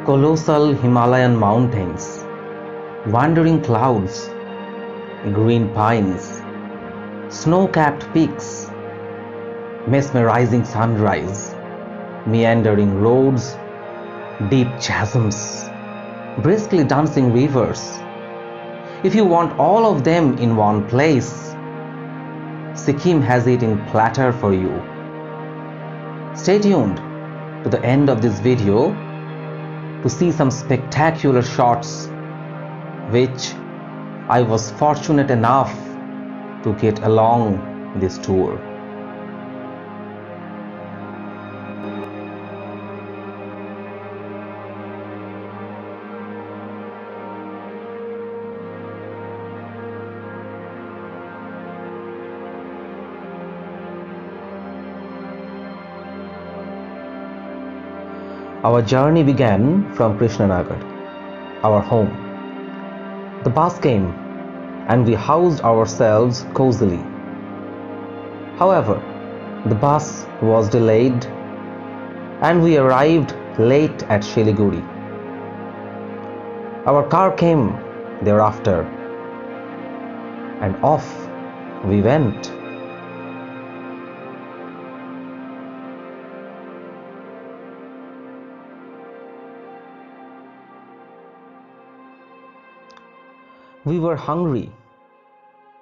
Colossal Himalayan mountains, wandering clouds, green pines, snow-capped peaks, mesmerizing sunrise, meandering roads, deep chasms, briskly dancing rivers. If you want all of them in one place, Sikkim has it in platter for you. Stay tuned to the end of this video to see some spectacular shots which I was fortunate enough to get along this tour. Our journey began from Krishnagar, our home. The bus came and we housed ourselves cozily. However, the bus was delayed and we arrived late at Siliguri. Our car came thereafter and off we went. We were hungry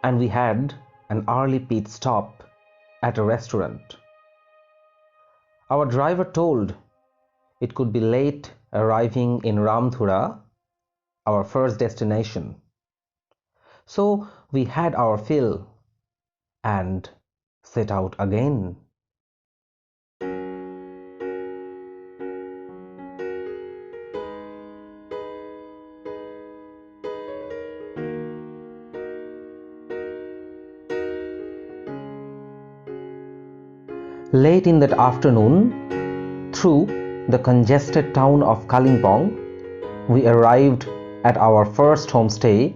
and we had an early pit stop at a restaurant. Our driver told it could be late arriving in Ramdhura, our first destination. So we had our fill and set out again. Late in that afternoon, through the congested town of Kalimpong, we arrived at our first homestay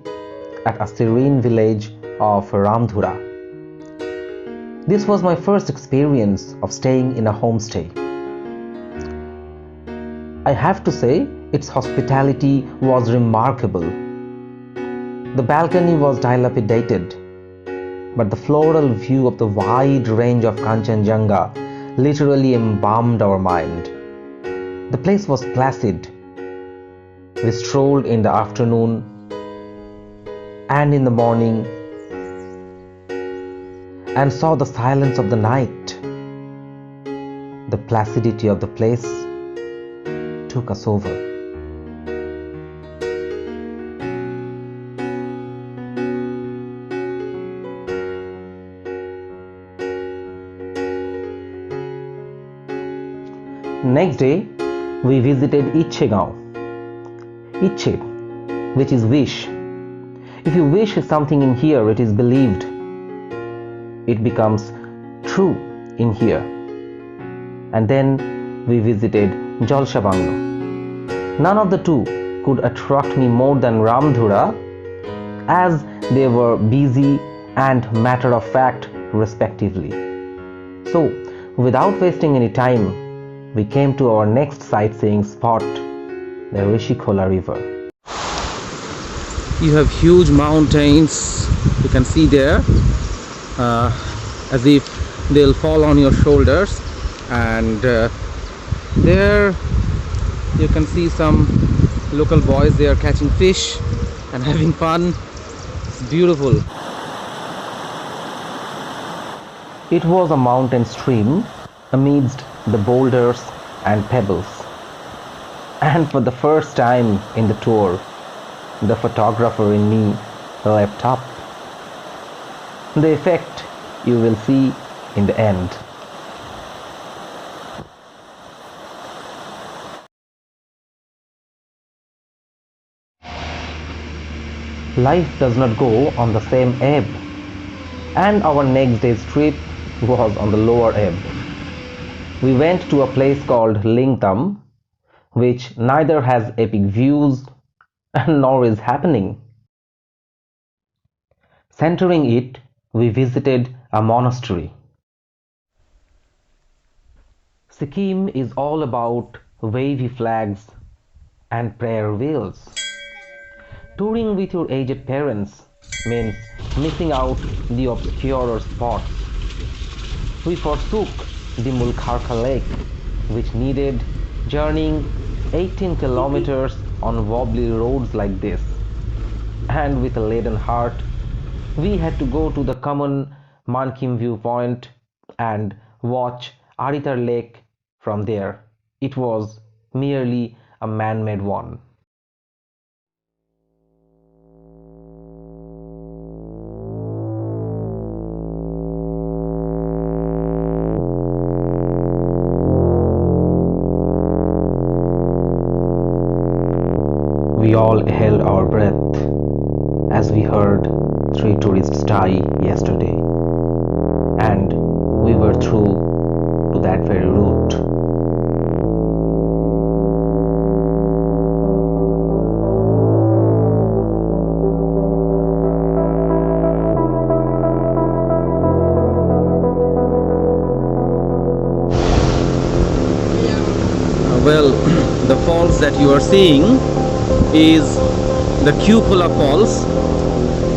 at a serene village of Ramdhura. This was my first experience of staying in a homestay. I have to say, its hospitality was remarkable. The balcony was dilapidated, but the floral view of the wide range of Kanchenjunga literally embalmed our mind. The place was placid. We strolled in the afternoon and in the morning and saw the silence of the night. The placidity of the place took us over. Next day, we visited Ichchegaon. Ichche, which is wish. If you wish something in here, it is believed. It becomes true in here. And then we visited Jalshabanglo. None of the two could attract me more than Ramdhura, as they were busy and matter of fact respectively. So, without wasting any time, we came to our next sightseeing spot, the Rishikola River. You have huge mountains, you can see there, as if they'll fall on your shoulders, and there you can see some local boys. They are catching fish and having fun. It's beautiful. It was a mountain stream amidst the boulders and pebbles, and for the first time in the tour, the photographer in me leapt up. The effect you will see in the end. Life does not go on the same ebb, and our next day's trip was on the lower ebb. We went to a place called Lingtam, which neither has epic views nor is happening. Centering it, we visited a monastery. Sikkim is all about wavy flags, and prayer wheels. Touring with your aged parents means missing out the obscurer spots. We forsook the Mulkharka Lake, which needed journeying 18 kilometers on wobbly roads like this. And with a laden heart, we had to go to the common Mankim viewpoint and watch Aritar Lake from there. It was merely a man-made one. We all held our breath as we heard 3 tourists die yesterday, and we were through to that very route. Well, the falls that you are seeing is the Cupola Falls.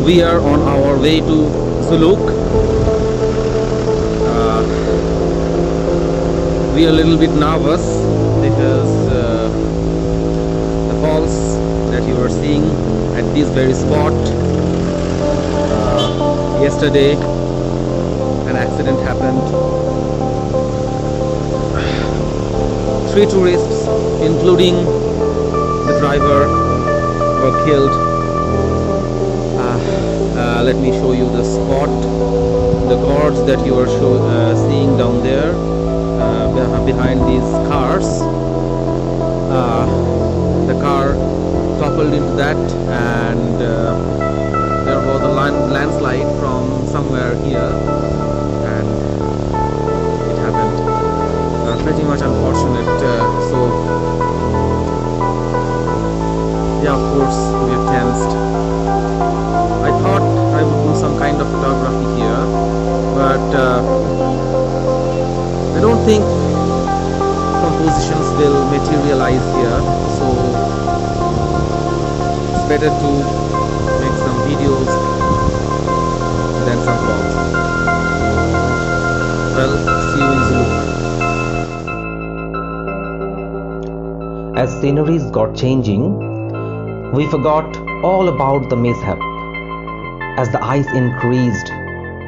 We are on our way to Zuluk. We are a little bit nervous because the falls that you are seeing at this very spot, yesterday an accident happened. 3 tourists, including the driver, were killed. Let me show you the spot. The gorge that you are seeing down there, behind these cars. The car toppled into that, and there was a landslide from somewhere here, and it happened. Pretty much unfortunate. So yeah, of course we are tensed. I thought I would do some kind of photography here, but I don't think compositions will materialize here, so it's better to make some videos than some vlogs. Well, see you in Zuluk. As sceneries got changing, we forgot all about the mishap. As the ice increased,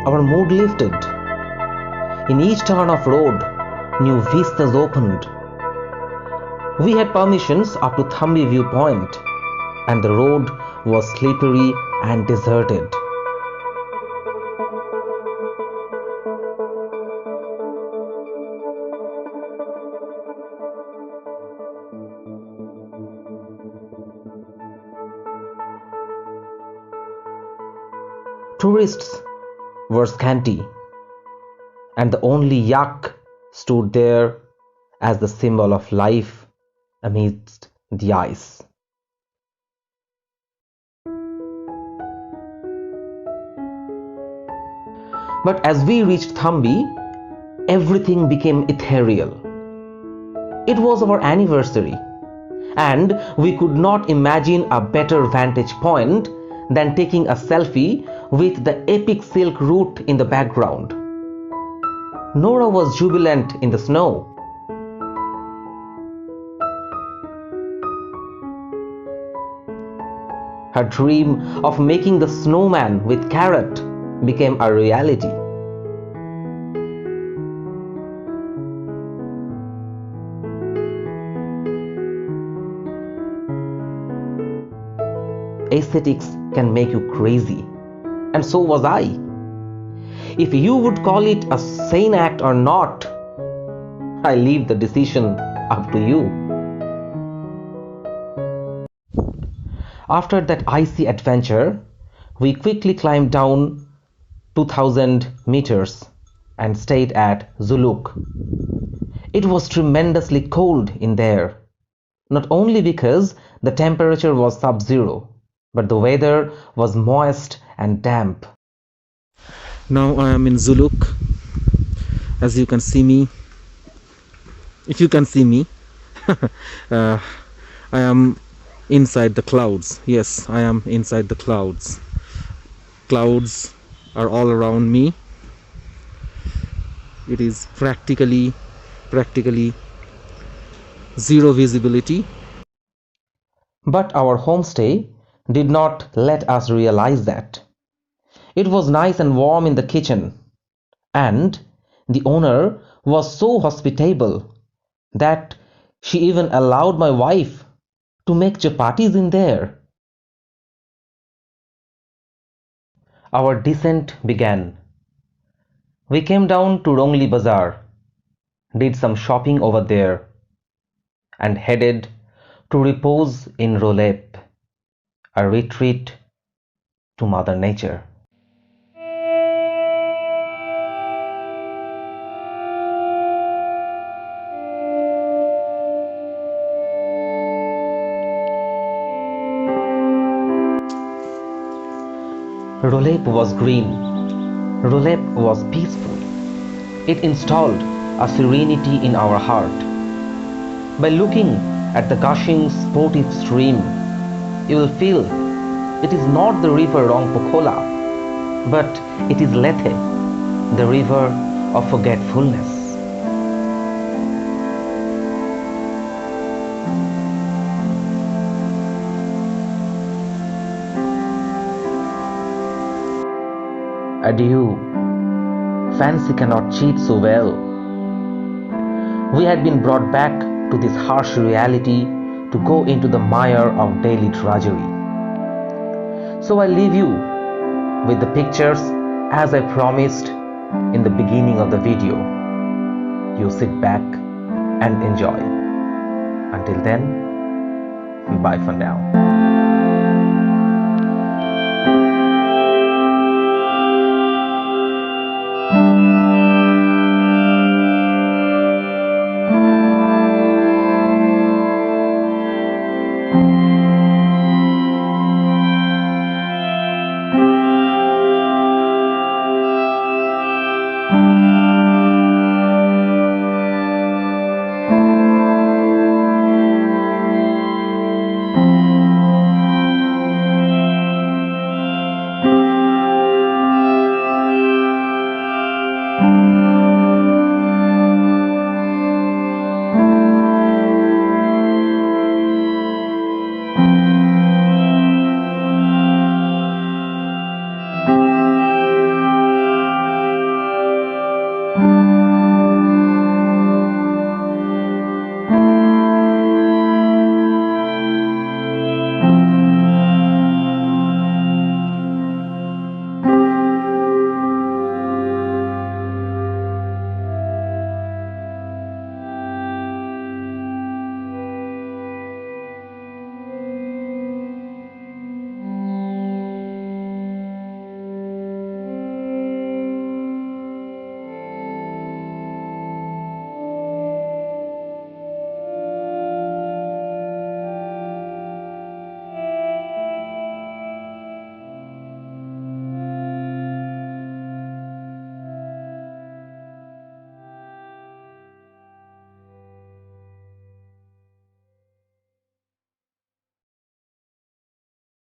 our mood lifted. In each turn of road, new vistas opened. We had permissions up to Thambi viewpoint, and the road was slippery and deserted. Tourists were scanty, and the only yak stood there as the symbol of life amidst the ice. But as we reached Thambi, everything became ethereal. It was our anniversary, and we could not imagine a better vantage point than taking a selfie with the epic silk route in the background. Nora was jubilant in the snow. Her dream of making the snowman with carrot became a reality. Aesthetics can make you crazy, and so was I. If you would call it a sane act or not, I leave the decision up to you. After that icy adventure, we quickly climbed down 2000 meters and stayed at Zuluk. It was tremendously cold in there, not only because the temperature was sub-zero, but the weather was moist and damp. Now I am in Zuluk. As you can see me, if you can see me, I am inside the clouds. Yes, I am inside the clouds. Clouds are all around me. It is practically zero visibility. But our homestay did not let us realize that. It was nice and warm in the kitchen, and the owner was so hospitable that she even allowed my wife to make chapatis in there. Our descent began. We came down to Rongli Bazaar, did some shopping over there, and headed to repose in Rolep, a retreat to Mother Nature. Rolep was green. Rolep was peaceful. It installed a serenity in our heart. By looking at the gushing sportive stream, you will feel it is not the river Rongpokola, but it is Lethe, the river of forgetfulness. Adieu, fancy cannot cheat so well. We had been brought back to this harsh reality to go into the mire of daily drudgery. So I leave you with the pictures as I promised in the beginning of the video. You sit back and enjoy. Until then, bye for now.